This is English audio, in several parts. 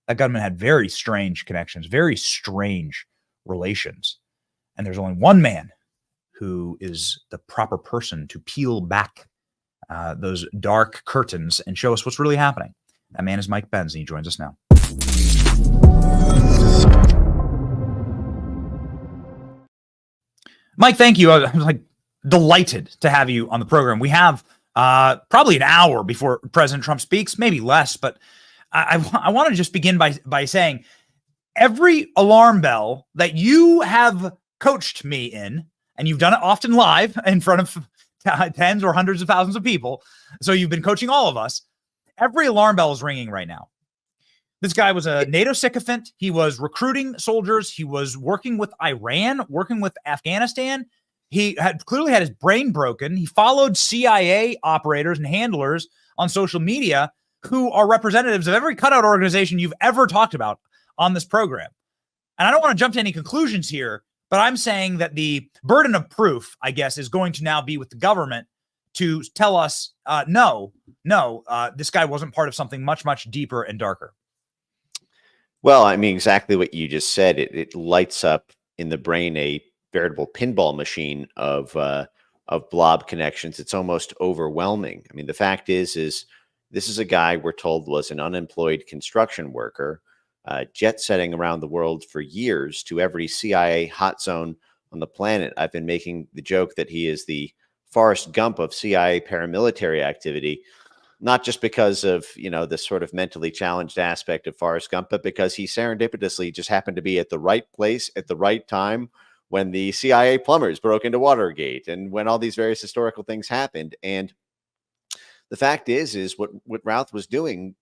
That gunman had very strange connections, very strange relations. And there's only one man who is the proper person to peel back those dark curtains and show us what's really happening. That man is Mike Benz, and he joins us now. Mike, thank you. I was like delighted to have you on the program. We have probably an hour before President Trump speaks, maybe less, but I want to just begin by saying every alarm bell that you have coached me in, and you've done it often live in front of tens or hundreds of thousands of people, so you've been coaching all of us, every alarm bell is ringing right now. This guy was a NATO sycophant. He was recruiting soldiers. He was working with Iran, working with Afghanistan. He had clearly had his brain broken. He followed CIA operators and handlers on social media who are representatives of every cutout organization you've ever talked about on this program. And I don't want to jump to any conclusions here, but I'm saying that the burden of proof, I guess, is going to now be with the government to tell us, no, this guy wasn't part of something much, much deeper and darker. Well, I mean, exactly what you just said. It lights up in the brain a veritable pinball machine of blob connections. It's almost overwhelming. I mean, the fact is this is a guy we're told was an unemployed construction worker, jet setting around the world for years to every CIA hot zone on the planet. I've been making the joke that he is the Forrest Gump of CIA paramilitary activity, not just because of, this sort of mentally challenged aspect of Forrest Gump, but because he serendipitously just happened to be at the right place at the right time when the CIA plumbers broke into Watergate and when all these various historical things happened. And the fact is what Routh was doing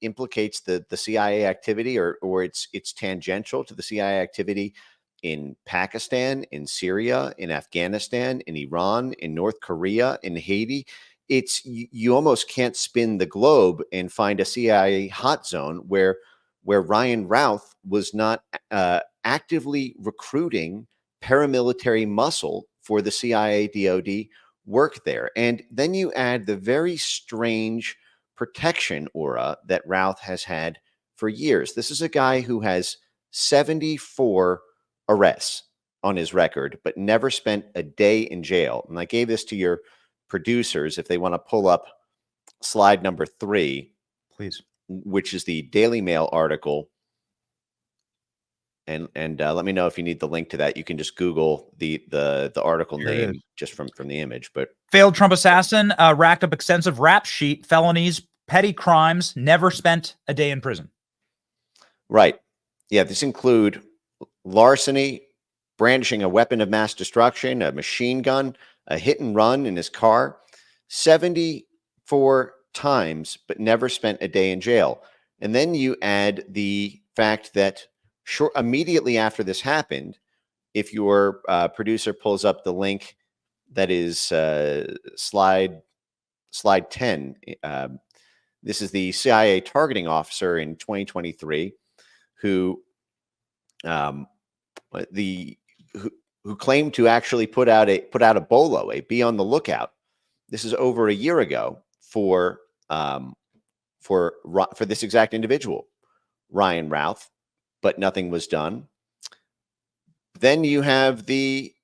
implicates the CIA activity or it's tangential to the CIA activity in Pakistan, in Syria, in Afghanistan, in Iran, in North Korea, in Haiti. You almost can't spin the globe and find a CIA hot zone where Ryan Routh was not actively recruiting paramilitary muscle for the CIA DoD work there. And then you add the very strange protection aura that Routh has had for years. This is a guy who has 74 arrests on his record, but never spent a day in jail. And I gave this to your producers if they want to pull up slide number 3, please, which is the Daily Mail article. And let me know if you need the link to that. You can just Google the article name just from the image. But failed Trump assassin racked up extensive rap sheet, felonies, petty crimes, never spent a day in prison. Right. Yeah, this include larceny, brandishing a weapon of mass destruction, a machine gun, a hit and run in his car, 74 times, but never spent a day in jail. And then you add the fact that immediately after this happened, if your producer pulls up the link that is slide 10, this is the CIA targeting officer in 2023 who claimed to actually put out a bolo, a be on the lookout. This is over a year ago for this exact individual, Ryan Routh, but nothing was done. Then you have CIA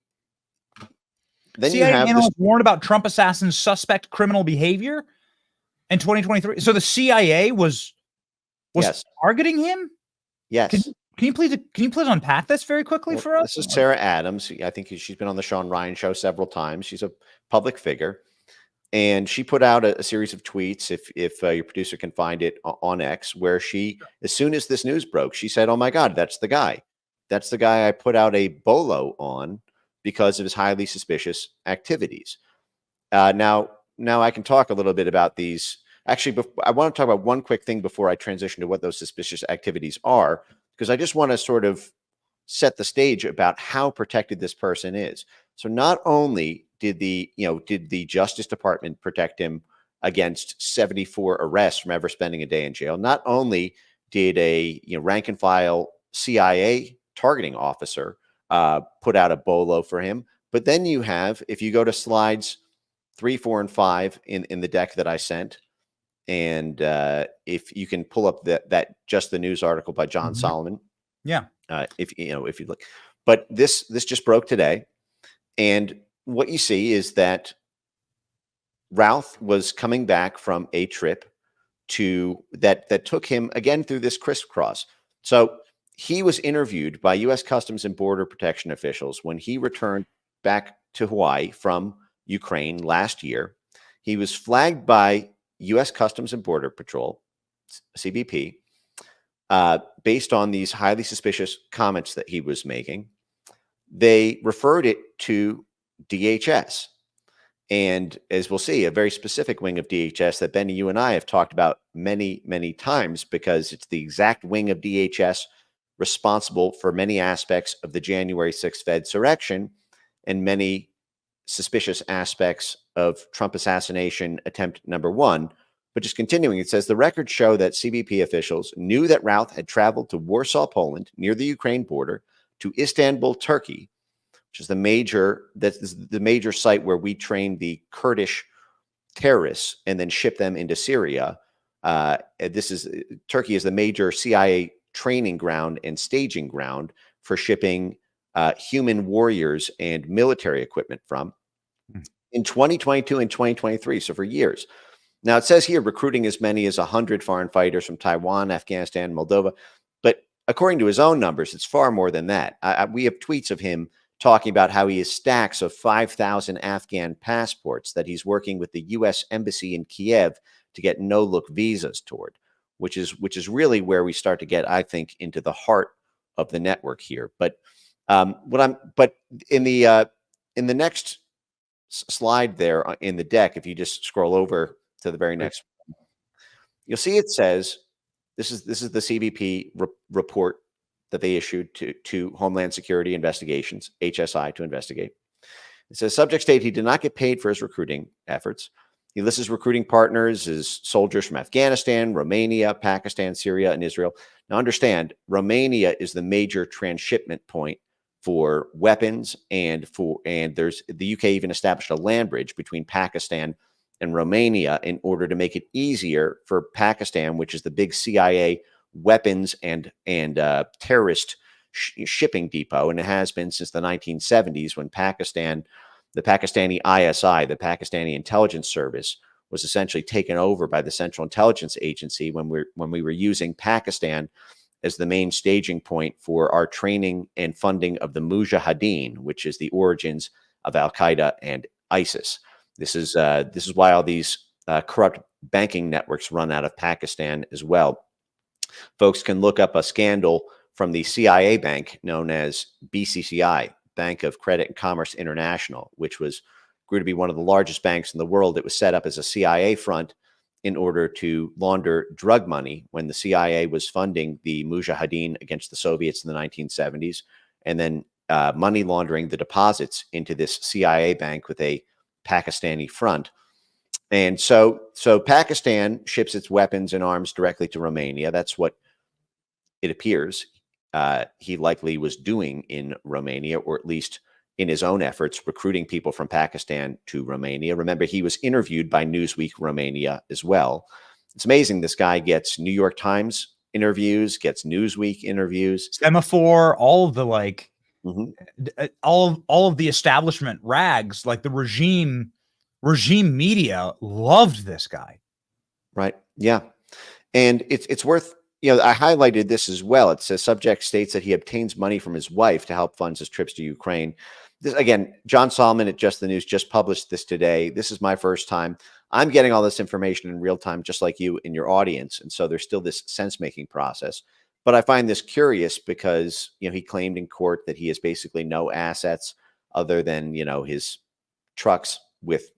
analyst warned about Trump assassin's suspect criminal behavior in 2023. So the CIA was yes. targeting him. Yes. Can you please unpack this very quickly for us? This is Sarah Adams. I think she's been on the Sean Ryan show several times. She's a public figure, and she put out a series of tweets. If your producer can find it on X, where she, as soon as this news broke, she said, "Oh my God, that's the guy. That's the guy I put out a bolo on because of his highly suspicious activities." Now I can talk a little bit about these. Actually, I want to talk about one quick thing before I transition to what those suspicious activities are, because I just want to sort of set the stage about how protected this person is. So not only did the Justice Department protect him against 74 arrests from ever spending a day in jail, not only did a rank and file CIA targeting officer put out a bolo for him, but then you have, if you go to slides 3, 4, and 5 in the deck that I sent, And if you can pull up that Just the News article by John Solomon, Yeah. if you look, but this just broke today, and what you see is that Routh was coming back from a trip that took him again through this crisscross. So he was interviewed by U.S. Customs and Border Protection officials when he returned back to Hawaii from Ukraine last year. He was flagged by U.S. Customs and Border Patrol, CBP, based on these highly suspicious comments that he was making. They referred it to DHS. And as we'll see, a very specific wing of DHS that Benny, you and I have talked about many, many times, because it's the exact wing of DHS responsible for many aspects of the January 6th Fedsurrection and many suspicious aspects of Trump assassination attempt number 1. But just continuing, it says the records show that CBP officials knew that Routh had traveled to Warsaw, Poland, near the Ukraine border, to Istanbul, Turkey, which is the major site where we train the Kurdish terrorists and then ship them into Syria. Turkey is the major CIA training ground and staging ground for shipping human warriors and military equipment from in 2022 and 2023. So for years. Now it says here recruiting as many as 100 foreign fighters from Taiwan, Afghanistan, Moldova. But according to his own numbers, it's far more than that. We have tweets of him talking about how he has stacks of 5,000 Afghan passports that he's working with the U.S. Embassy in Kiev to get no-look visas toward, which is really where we start to get, I think, into the heart of the network here. But in the next slide there in the deck, if you just scroll over to the very next, you'll see it says this is the CBP report that they issued to Homeland Security Investigations, HSI, to investigate. It says subject state he did not get paid for his recruiting efforts. He lists his recruiting partners as soldiers from Afghanistan, Romania, Pakistan, Syria, and Israel. Now understand, Romania is the major transshipment point for weapons, and there's the UK even established a land bridge between Pakistan and Romania in order to make it easier for Pakistan, which is the big CIA weapons and terrorist shipping depot, and it has been since the 1970s when the Pakistani ISI, the Pakistani intelligence service, was essentially taken over by the Central Intelligence Agency when we were using Pakistan as the main staging point for our training and funding of the Mujahideen, which is the origins of Al Qaeda and ISIS. This is why all these corrupt banking networks run out of Pakistan as well. Folks can look up a scandal from the CIA bank known as BCCI, Bank of Credit and Commerce International, which grew to be one of the largest banks in the world. It was set up as a CIA front in order to launder drug money when the CIA was funding the Mujahideen against the Soviets in the 1970s, and then money laundering the deposits into this CIA bank with a Pakistani front. And so Pakistan ships its weapons and arms directly to Romania. That's what it appears he likely was doing in Romania, or at least in his own efforts, recruiting people from Pakistan to Romania. Remember, he was interviewed by Newsweek Romania as well. It's amazing. This guy gets New York Times interviews, gets Newsweek interviews, Semaphore, all of the all of the establishment rags, like the regime media loved this guy. Right. Yeah. And it's worth, I highlighted this as well. It says subject states that he obtains money from his wife to help fund his trips to Ukraine. This, again, John Solomon at Just the News just published this today. This is my first time. I'm getting all this information in real time, just like you in your audience. And so there's still this sense-making process. But I find this curious because, he claimed in court that he has basically no assets other than, his trucks with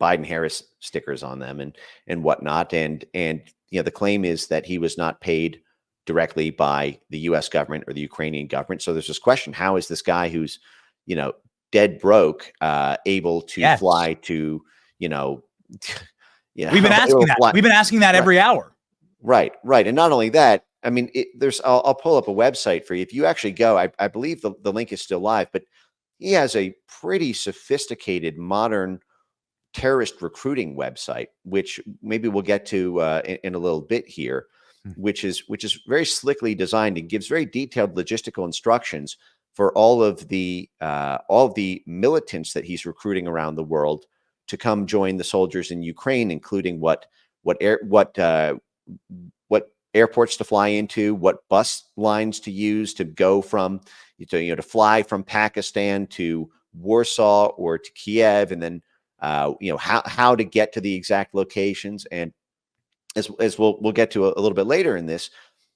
Biden-Harris stickers on them and whatnot. And the claim is that he was not paid directly by the U.S. government or the Ukrainian government. So there's this question: how is this guy who's, dead broke, able to fly to, We've been asking that. We've been asking that every hour. Right. And not only that, I mean, I'll pull up a website for you. If you actually go, I believe the link is still live, but he has a pretty sophisticated modern terrorist recruiting website, which maybe we'll get to in a little bit here, which is very slickly designed and gives very detailed logistical instructions for all of the militants that he's recruiting around the world to come join the soldiers in Ukraine, including what airports to fly into, what bus lines to use to go from, to fly from Pakistan to Warsaw or to Kiev, and then how to get to the exact locations. And as we'll get to a little bit later in this,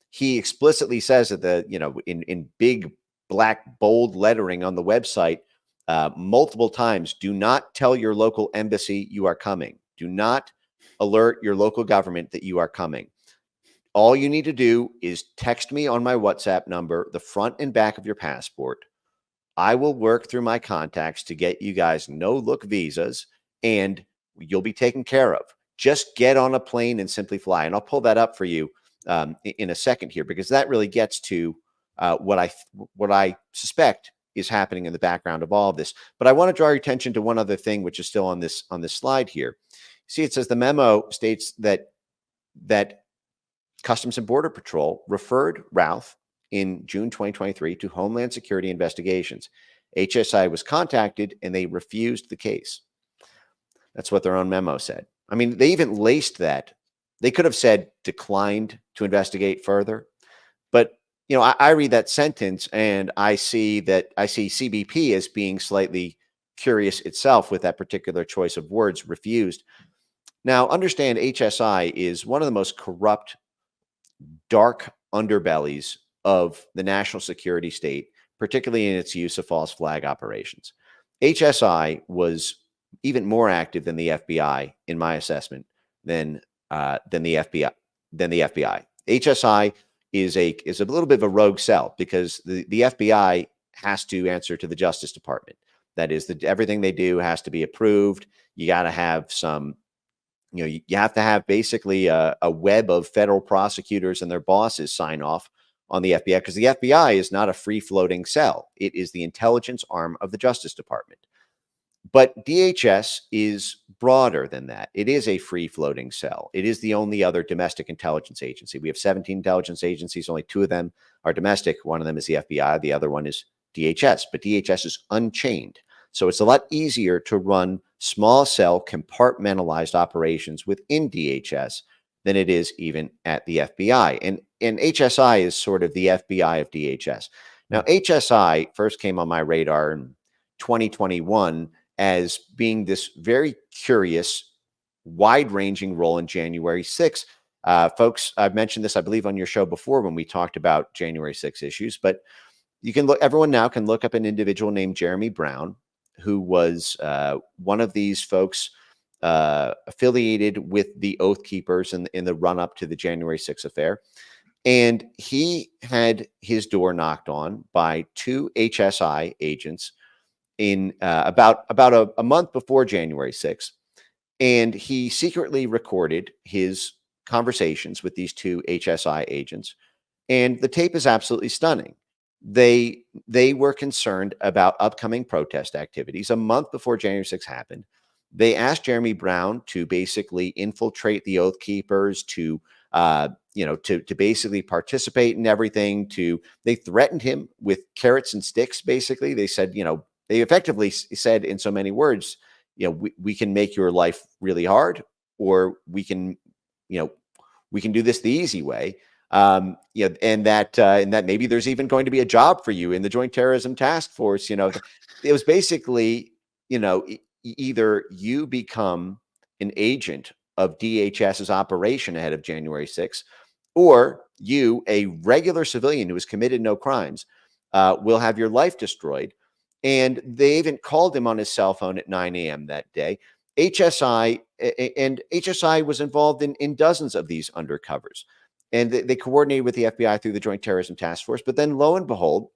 he explicitly says that in big black bold lettering on the website multiple times, do not tell your local embassy you are coming. Do not alert your local government that you are coming. All you need to do is text me on my WhatsApp number, the front and back of your passport. I will work through my contacts to get you guys no-look visas, and you'll be taken care of. Just get on a plane and simply fly. And I'll pull that up for you in a second here, because that really gets to what I suspect is happening in the background of all of this. But I want to draw your attention to one other thing, which is still on this slide here. See, it says the memo states that Customs and Border Patrol referred Routh in June 2023 to Homeland Security investigations. HSI was contacted and they refused the case. That's what their own memo said. I mean, they even laced that. They could have said declined to investigate further. But, I read that sentence and I see CBP as being slightly curious itself with that particular choice of words, refused. Now, understand HSI is one of the most corrupt, dark underbellies of the national security state, particularly in its use of false flag operations. HSI was even more active than the FBI, in my assessment, than the FBI. HSI is a little bit of a rogue cell, because the FBI has to answer to the Justice Department. That is, everything they do has to be approved. You got to have some. You have to have basically a web of federal prosecutors and their bosses sign off on the FBI, because the FBI is not a free-floating cell. It is the intelligence arm of the Justice Department. But DHS is broader than that. It is a free-floating cell. It is the only other domestic intelligence agency. We have 17 intelligence agencies. Only 2 of them are domestic. One of them is the FBI. The other one is DHS. But DHS is unchained. So it's a lot easier to run small cell compartmentalized operations within DHS than it is even at the FBI. And HSI is sort of the FBI of DHS. Now, HSI first came on my radar in 2021 as being this very curious, wide-ranging role in January 6th. Folks, I've mentioned this, I believe, on your show before when we talked about January 6 issues, but you can look, everyone now can look up an individual named Jeremy Brown, who was one of these folks affiliated with the Oath Keepers in the run-up to the January 6th affair. And he had his door knocked on by 2 HSI agents in about a month before January 6th. And he secretly recorded his conversations with these 2 HSI agents. And the tape is absolutely stunning. They were concerned about upcoming protest activities. A month before January 6th happened, they asked Jeremy Brown to basically infiltrate the Oath Keepers, to basically participate in everything. They threatened him with carrots and sticks. Basically, they said, they effectively said in so many words, we can make your life really hard, or we can do this the easy way. And that maybe there's even going to be a job for you in the Joint Terrorism Task Force. It was basically, either you become an agent of DHS's operation ahead of January 6th, or you, a regular civilian who has committed no crimes, will have your life destroyed. And they even called him on his cell phone at 9 a.m. that day. HSI was involved in dozens of these undercovers. And they coordinated with the FBI through the Joint Terrorism Task Force. But then lo and behold,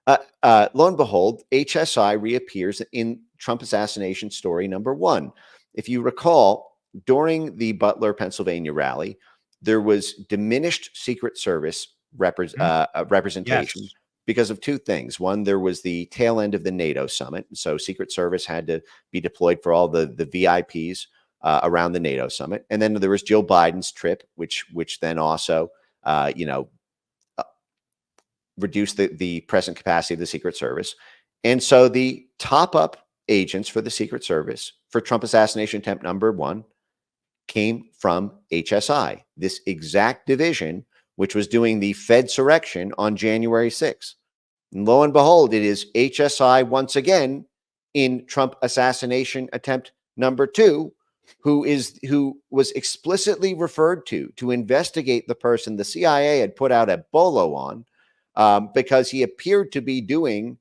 HSI reappears in Trump assassination story number 1. If you recall, during the Butler, Pennsylvania rally, there was diminished Secret Service representation. Yes. because of two things. One, there was the tail end of the NATO summit. So Secret Service had to be deployed for all the VIPs around the NATO summit. And then there was Jill Biden's trip, which then also, reduced the present capacity of the Secret Service. And so the top up agents for the Secret Service for Trump assassination attempt number 1 came from HSI, this exact division which was doing the Fedsurrection on January 6th. And lo and behold, it is HSI once again in Trump assassination attempt number 2, who was explicitly referred to investigate the person the CIA had put out a bolo on, because he appeared to be doing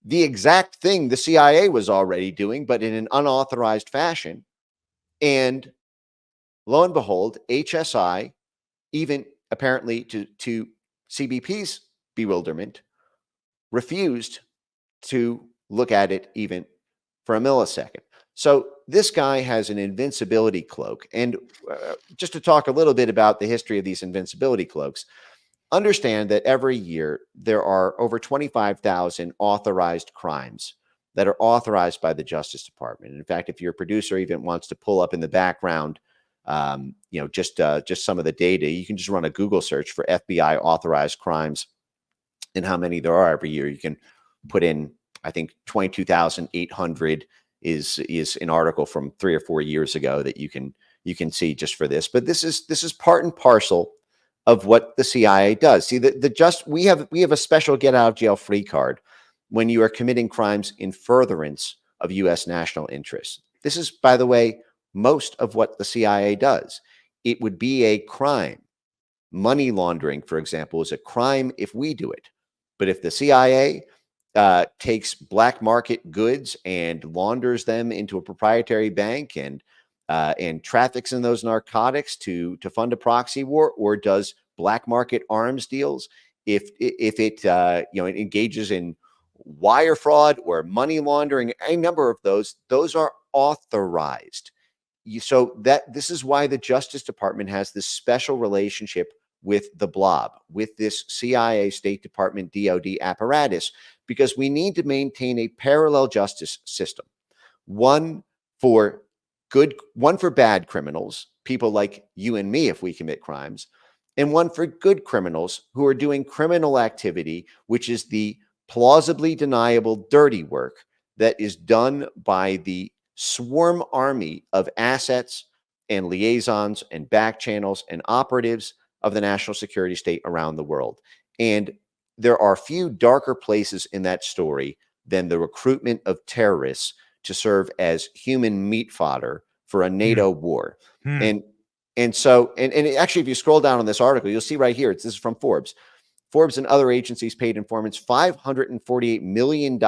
the exact thing the CIA was already doing, but in an unauthorized fashion. And lo and behold, HSI, even apparently to CBP's bewilderment, refused to look at it even for a millisecond. So this guy has an invincibility cloak. And just to talk a little bit about the history of these invincibility cloaks, understand that every year there are over 25,000 authorized crimes that are authorized by the Justice Department. In fact, if your producer even wants to pull up in the background, just some of the data, you can just run a Google search for FBI authorized crimes and how many there are every year. You can put in, I think 22,800 is an article from 3 or 4 years ago that you can see just for this. But this is part and parcel of what the CIA does. See, we have a special get out of jail free card when you are committing crimes in furtherance of U.S. national interests. This is, by the way, most of what the CIA does. It would be a crime. Money laundering, for example, is a crime if we do it. But if the CIA takes black market goods and launders them into a proprietary bank and traffics in those narcotics to fund a proxy war, or does black market arms deals, if it engages in wire fraud or money laundering, a number of those are authorized. So this is why the Justice Department has this special relationship with the Blob, with this CIA, State Department, DOD apparatus, because we need to maintain a parallel justice system. One for bad criminals, people like you and me if we commit crimes, and one for good criminals who are doing criminal activity, which is the plausibly deniable dirty work that is done by the swarm army of assets and liaisons and back channels and operatives of the national security state around the world. And there are few darker places in that story than the recruitment of terrorists to serve as human meat fodder for a NATO war. And actually, if you scroll down on this article, you'll see right here, this is from Forbes. Forbes and other agencies paid informants $548 million.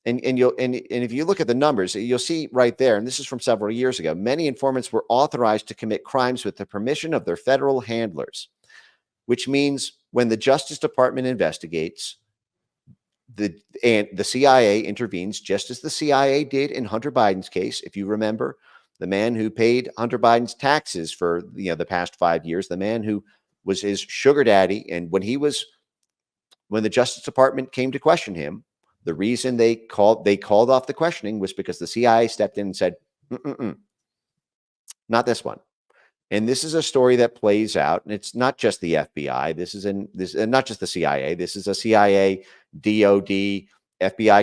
And if you look at the numbers, you'll see right there, and this is from several years ago, many informants were authorized to commit crimes with the permission of their federal handlers, which means when the Justice Department investigates, the CIA intervenes, just as the CIA did in Hunter Biden's case. If you remember, the man who paid Hunter Biden's taxes for the past 5 years, the man who was his sugar daddy, and when the Justice Department came to question him, the reason they called off the questioning was because the CIA stepped in and said, not this one. And this is a story that plays out, and it's not just the FBI. This is not just the CIA. This is a CIA, DOD, FBI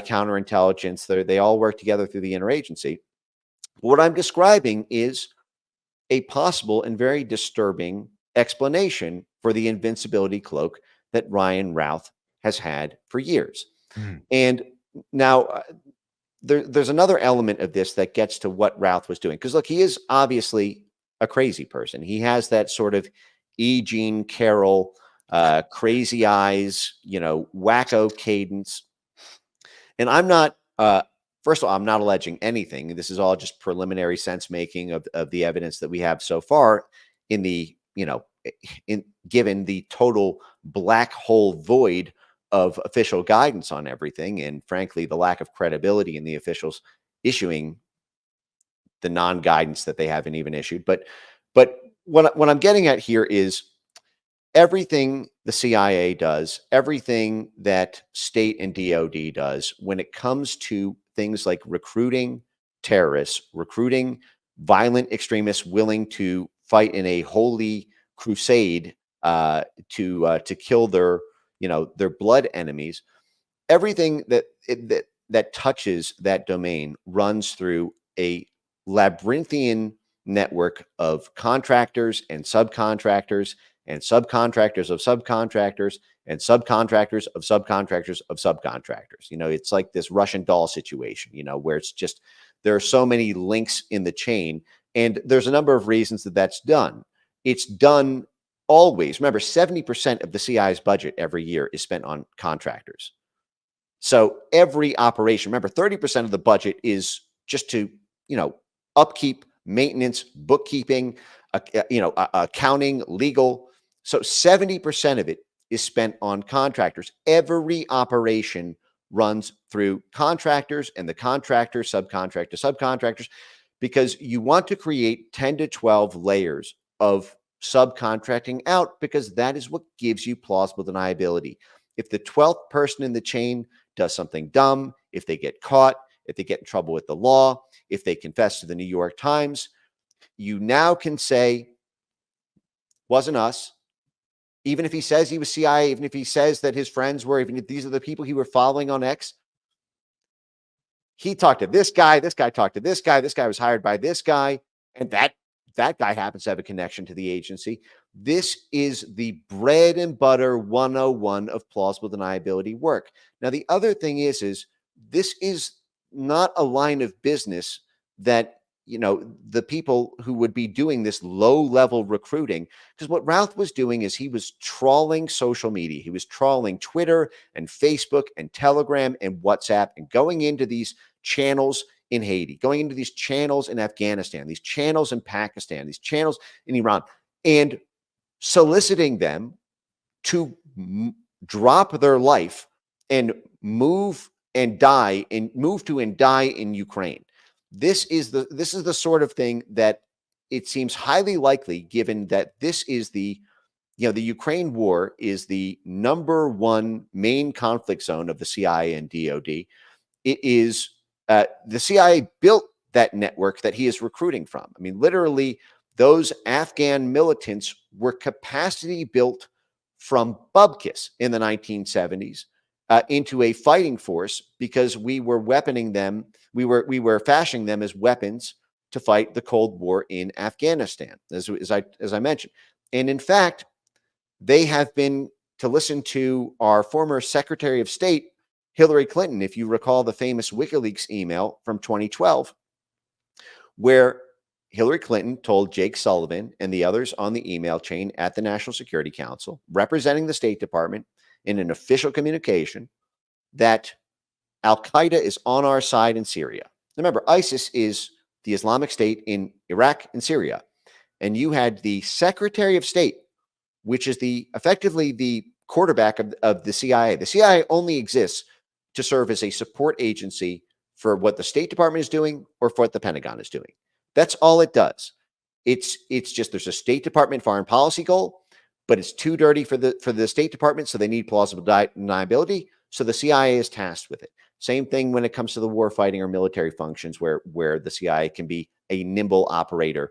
counterintelligence. They all work together through the interagency. What I'm describing is a possible and very disturbing explanation for the invincibility cloak that Ryan Routh has had for years. And now there's another element of this that gets to what Routh was doing. Because look, he is obviously a crazy person. He has that sort of E. Jean Carroll, crazy eyes, wacko cadence. And I'm not, first of all, I'm not alleging anything. This is all just preliminary sense making of the evidence that we have so far in the, given the total black hole void of official guidance on everything, and frankly, the lack of credibility in the officials issuing the non-guidance that they haven't even issued. But what I'm getting at here is everything the CIA does, everything that state and DOD does when it comes to things like recruiting terrorists, recruiting violent extremists willing to fight in a holy crusade to kill their their blood enemies. Everything that touches that domain runs through a labyrinthian network of contractors and subcontractors and subcontractors of subcontractors and subcontractors of subcontractors of subcontractors. It's like this Russian doll situation, where it's just there are so many links in the chain, and there's a number of reasons that that's done. It's done always. Remember, 70% of the CIA's budget every year is spent on contractors. So every operation, remember, 30% of the budget is just to, upkeep, maintenance, bookkeeping, accounting, legal. So 70% of it is spent on contractors. Every operation runs through contractors and the contractors, subcontractors, because you want to create 10 to 12 layers of subcontracting out, because that is what gives you plausible deniability. If the 12th person in the chain does something dumb, if they get caught, if they get in trouble with the law, if they confess to the New York Times, you now can say, wasn't us. Even if he says he was CIA, even if he says that his friends were, even if these are the people he were following on X, he talked to this guy talked to this guy was hired by this guy, and that guy happens to have a connection to the agency. This is the bread and butter 101 of plausible deniability work. Now, the other thing is this is not a line of business that, the people who would be doing this low-level recruiting, because what Routh was doing is he was trawling social media. He was trawling Twitter and Facebook and Telegram and WhatsApp and going into these channels in Haiti, going into these channels in Afghanistan, these channels in Pakistan, these channels in Iran, and soliciting them to drop their life and move to and die in Ukraine. This is the sort of thing that it seems highly likely, given that this is the Ukraine war is the number one main conflict zone of the CIA and DOD. It is the CIA built that network that he is recruiting from. I mean, literally, those Afghan militants were capacity built from bubkis in the 1970s into a fighting force, because we were weaponing them. We were fashioning them as weapons to fight the Cold War in Afghanistan, as I mentioned. And in fact, they have been, to listen to our former Secretary of State, Hillary Clinton, if you recall the famous WikiLeaks email from 2012, where Hillary Clinton told Jake Sullivan and the others on the email chain at the National Security Council, representing the State Department in an official communication, that Al-Qaeda is on our side in Syria. Remember, ISIS is the Islamic State in Iraq and Syria. And you had the Secretary of State, which is effectively the quarterback of the CIA. The CIA only exists to serve as a support agency for what the State Department is doing or for what the Pentagon is doing. That's all it does. It's just there's a State Department foreign policy goal, but it's too dirty for the State Department, so they need plausible deniability. So the CIA is tasked with it. Same thing when it comes to the war fighting or military functions, where the CIA can be a nimble operator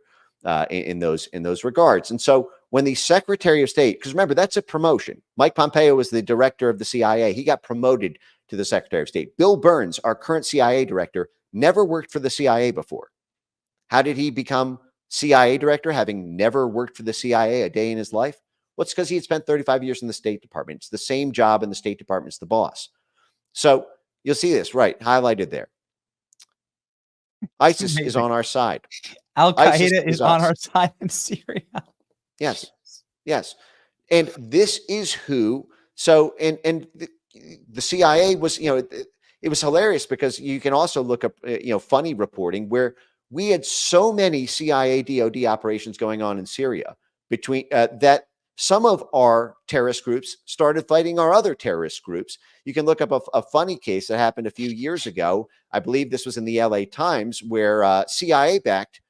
in those regards. And so when the Secretary of State, because remember, that's a promotion. Mike Pompeo was the director of the CIA. He got promoted to the Secretary of State. Bill Burns, our current CIA director, never worked for the CIA before. How did he become CIA director, having never worked for the CIA a day in his life? Well, it's because he had spent 35 years in the State Department. It's the same job in the State Department as the boss. So you'll see this, right, highlighted there. ISIS is on our side. Al-Qaeda is on our side in Syria. Yes. And this is who, so, and the CIA was, it was hilarious, because you can also look up, funny reporting where we had so many CIA DOD operations going on in Syria between that some of our terrorist groups started fighting our other terrorist groups. You can look up a funny case that happened a few years ago. I believe this was in the LA Times, where CIA-backed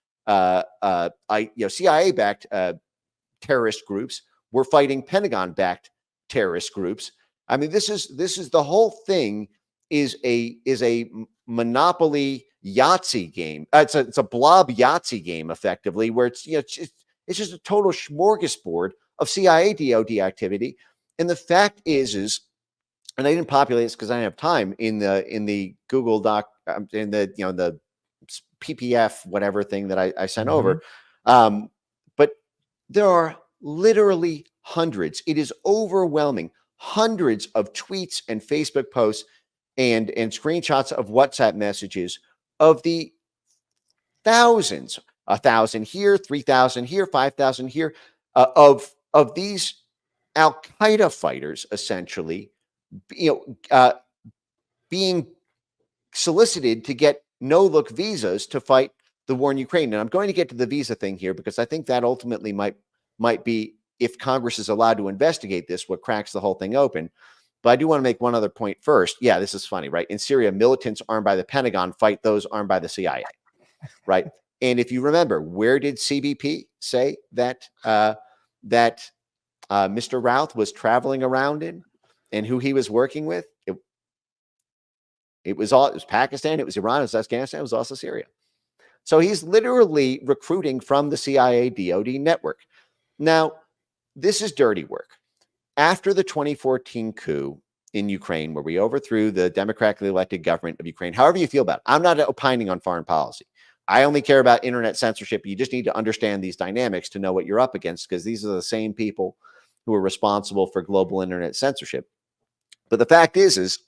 terrorist groups were fighting Pentagon-backed terrorist groups. I mean, this is the whole thing is a monopoly Yahtzee game. It's a blob Yahtzee game, effectively, where it's it's just a total smorgasbord of CIA DoD activity. And the fact is, and I didn't populate this because I didn't have time in the Google Doc, in the PPF whatever thing that I sent over. But there are literally hundreds. It is overwhelming. Hundreds of tweets and Facebook posts and screenshots of WhatsApp messages of the thousands, 1,000 here, 3,000 here, 5,000 here, of these Al-Qaeda fighters, essentially, being solicited to get no-look visas to fight the war in Ukraine. And I'm going to get to the visa thing here because I think that ultimately might be, if Congress is allowed to investigate this, what cracks the whole thing open. But I do want to make one other point first. Yeah, this is funny, right? In Syria, militants armed by the Pentagon fight those armed by the CIA, right? And if you remember, where did CBP say that Mr. Routh was traveling around in, and who he was working with? It was Pakistan, it was Iran, it was Afghanistan, it was also Syria. So he's literally recruiting from the CIA DoD network. Now, this is dirty work. After the 2014 coup in Ukraine, where we overthrew the democratically elected government of Ukraine, however you feel about it, I'm not opining on foreign policy. I only care about internet censorship. You just need to understand these dynamics to know what you're up against, because these are the same people who are responsible for global internet censorship. But the fact is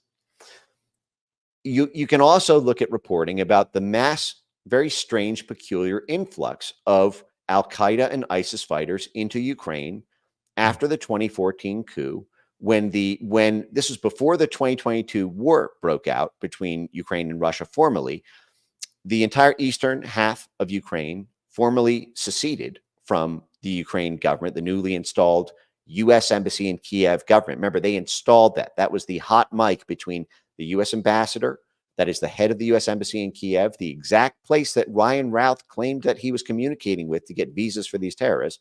you can also look at reporting about the mass, very strange, peculiar influx of Al-Qaeda and ISIS fighters into Ukraine after the 2014 coup, when this was before the 2022 war broke out between Ukraine and Russia formally. The entire eastern half of Ukraine formally seceded from the Ukraine government, the newly installed U.S. Embassy in Kiev government. Remember, they installed that. That was the hot mic between the U.S. ambassador, that is the head of the U.S. Embassy in Kiev, the exact place that Ryan Routh claimed that he was communicating with to get visas for these terrorists.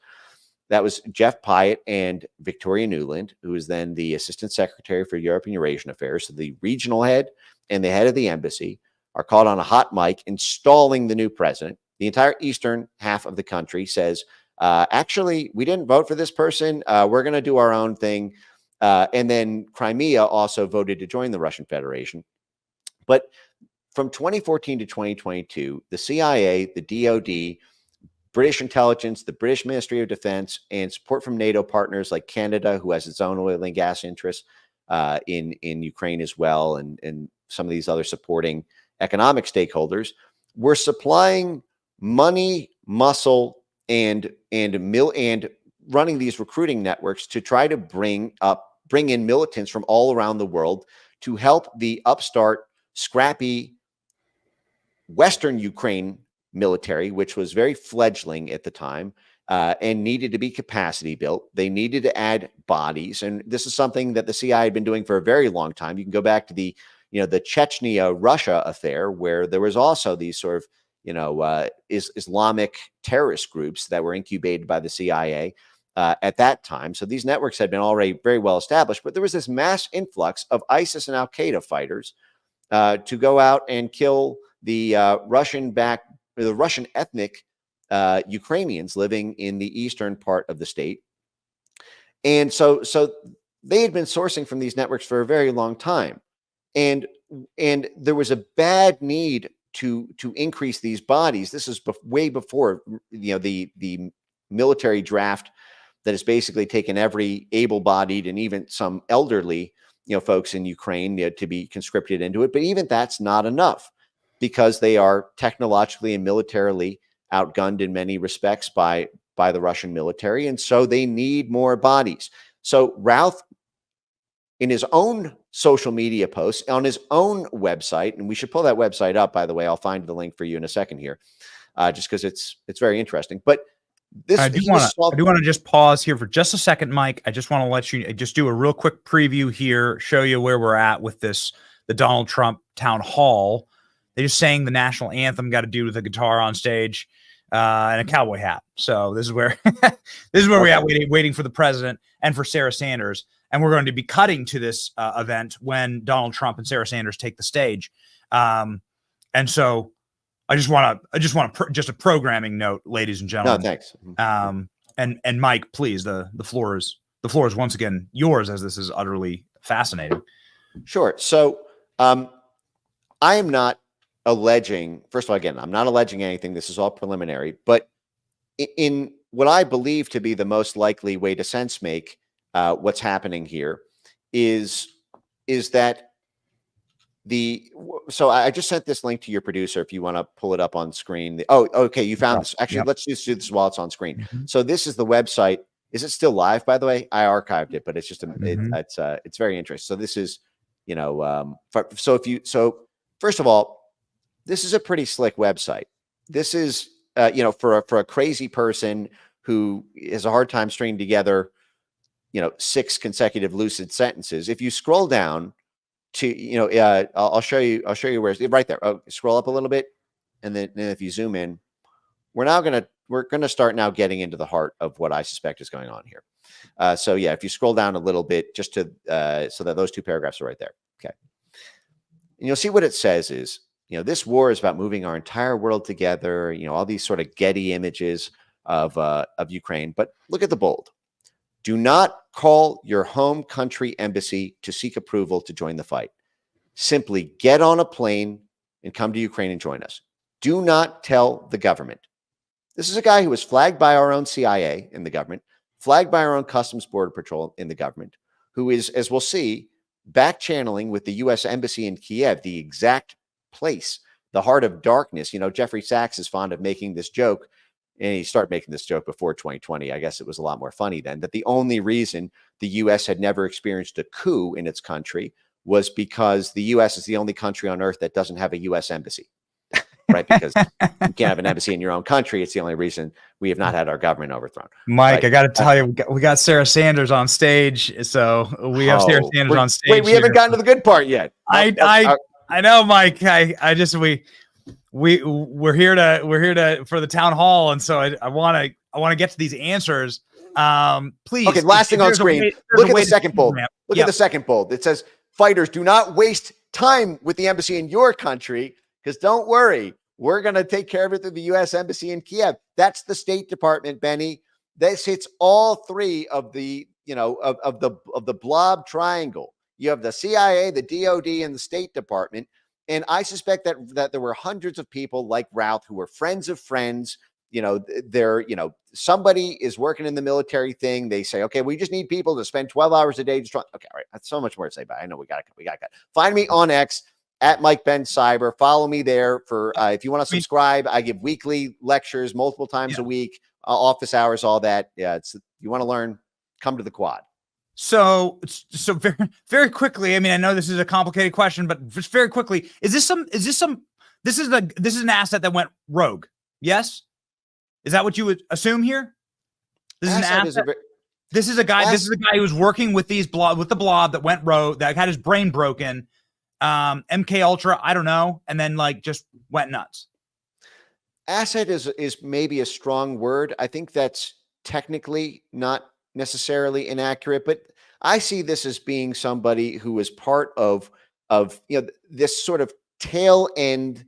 That was Jeff Pyatt and Victoria Nuland, who was then the Assistant Secretary for Europe and Eurasian Affairs. So the regional head and the head of the embassy are called on a hot mic installing the new president. The entire eastern half of the country says, actually, we didn't vote for this person. We're going to do our own thing. And then Crimea also voted to join the Russian Federation. But from 2014 to 2022, the CIA, the DoD, British intelligence, the British Ministry of Defense, and support from NATO partners like Canada, who has its own oil and gas interests in Ukraine as well, and some of these other supporting economic stakeholders, were supplying money, muscle, and running these recruiting networks to try to bring in militants from all around the world to help the upstart, scrappy Western Ukraine military, which was very fledgling at the time and needed to be capacity built. They needed to add bodies. And this is something that the CIA had been doing for a very long time. You can go back to the Chechnya Russia affair, where there was also these sort of, Islamic terrorist groups that were incubated by the CIA at that time. So these networks had been already very well established, but there was this mass influx of ISIS and Al-Qaeda fighters to go out and kill the Russian ethnic Ukrainians living in the eastern part of the state. And so they had been sourcing from these networks for a very long time. And there was a bad need to increase these bodies. This is way before the military draft that has basically taken every able-bodied and even some elderly folks in Ukraine to be conscripted into it. But even that's not enough, because they are technologically and militarily outgunned in many respects by the Russian military. And so they need more bodies. So Routh, in his own social media posts, on his own website, and we should pull that website up, by the way, I'll find the link for you in a second here, just because it's very interesting. But this, I do want to just pause here for just a second, Mike. I just want to let you just do a real quick preview here, show you where we're at with the Donald Trump town hall. They just sang the national anthem, got a dude with a guitar on stage and a cowboy hat. So this is where we're at, waiting for the president and for Sarah Sanders. and we're going to be cutting to this event when Donald Trump and Sarah Sanders take the stage. And so I just want just a programming note, ladies and gentlemen. No, thanks. And Mike, please, the floor is once again yours, as this is utterly fascinating. Sure. So I am not alleging, first of all, again, I'm not alleging anything. This is all preliminary, but in what I believe to be the most likely way to sense make what's happening here is that so I just sent this link to your producer if you want to pull it up on screen. Oh, okay. You found this. Actually, let's just do this while it's on screen. So this is the website. Is it still live, by the way? I archived it, but it's just it's very interesting. So this is, so first of all, this is a pretty slick website. This is, for a crazy person who has a hard time stringing together, 6 consecutive lucid sentences. If you scroll down to, I'll show you where it's right there. Oh, scroll up a little bit. And then if you zoom in, we're going to start now getting into the heart of what I suspect is going on here. So yeah, if you scroll down a little bit just to, so that those 2 paragraphs are right there. Okay. And you'll see what it says is, this war is about moving our entire world together, all these sort of Getty images of Ukraine, but look at the bold. Do not call your home country embassy to seek approval to join the fight. Simply get on a plane and come to Ukraine and join us. Do not tell the government. This is a guy who was flagged by our own CIA in the government, flagged by our own Customs Border Patrol in the government, who is, as we'll see, back channeling with the U.S. Embassy in Kiev, the exact place, the heart of darkness. Jeffrey Sachs is fond of making this joke, and he started making this joke before 2020. I guess it was a lot more funny then, that the only reason the U.S. had never experienced a coup in its country was because the U.S. is the only country on earth that doesn't have a U.S. embassy. Right, because you can't have an embassy in your own country. It's the only reason we have not had our government overthrown. Mike, right? I got to tell you, we got Sarah Sanders on stage, so we have Sarah Sanders on stage. Wait, we haven't gotten to the good part yet. I know, Mike. We're here to for the town hall, and so I want to get to these answers. Please. Okay, last thing on screen. Look at the second bold. Look at the second bold. It says, "Fighters, do not waste time with the embassy in your country, because don't worry, we're going to take care of it through the U.S. Embassy in Kiev." That's the State Department, Benny. This hits all 3 of the, of the blob triangle. You have the CIA, the DOD, and the State Department. And I suspect that there were hundreds of people like Routh who were friends of friends. Somebody is working in the military thing. They say, okay, we just need people to spend 12 hours a day. Okay, all right. That's so much more to say, but I know we got to. Find me on X at Mike Ben Cyber. Follow me there for if you want to subscribe. I give weekly lectures multiple times a week, office hours, all that. Yeah, you want to learn, come to the quad. So very, very quickly. I mean, I know this is a complicated question, but just very quickly, this is an asset that went rogue. Yes, is that what you would assume here? This is an asset. This is a guy who was working with the blob that went rogue, that had his brain broken. MK Ultra, I don't know, and then just went nuts. Asset is maybe a strong word. I think that's technically not necessarily inaccurate, but I see this as being somebody who was part of this sort of tail end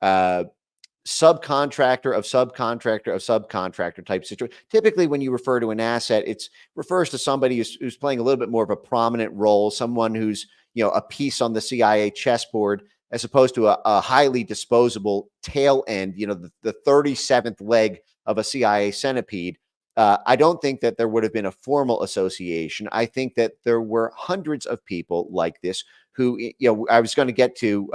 subcontractor of subcontractor type situation. Typically, when you refer to an asset, it refers to somebody who's playing a little bit more of a prominent role, someone who's a piece on the CIA chessboard, as opposed to a highly disposable tail end, the 37th leg of a CIA centipede. I don't think that there would have been a formal association. I think that there were hundreds of people like this who, I was going to get to,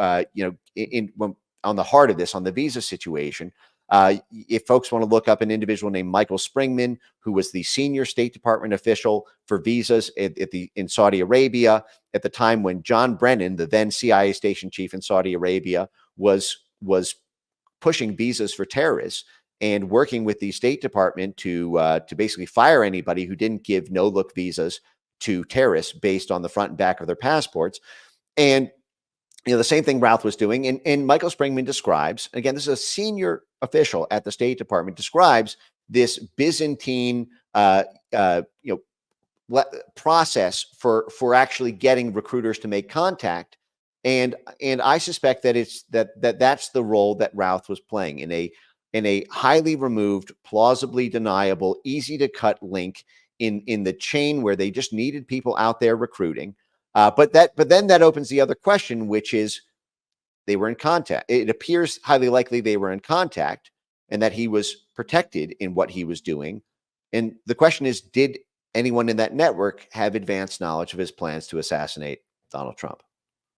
on the heart of this, on the visa situation. If folks want to look up an individual named Michael Springman, who was the senior State Department official for visas in Saudi Arabia at the time when John Brennan, the then CIA station chief in Saudi Arabia, was pushing visas for terrorists and working with the State Department to basically fire anybody who didn't give no-look visas to terrorists based on the front and back of their passports. And the same thing Routh was doing. And Michael Springman describes, again, this is a senior official at the State Department, describes this Byzantine, process for actually getting recruiters to make contact. And I suspect that that's the role that Routh was playing in a highly removed, plausibly deniable, easy to cut link in the chain where they just needed people out there recruiting. But then that opens the other question, which is they were in contact. It appears highly likely they were in contact and that he was protected in what he was doing. And the question is, did anyone in that network have advanced knowledge of his plans to assassinate Donald Trump?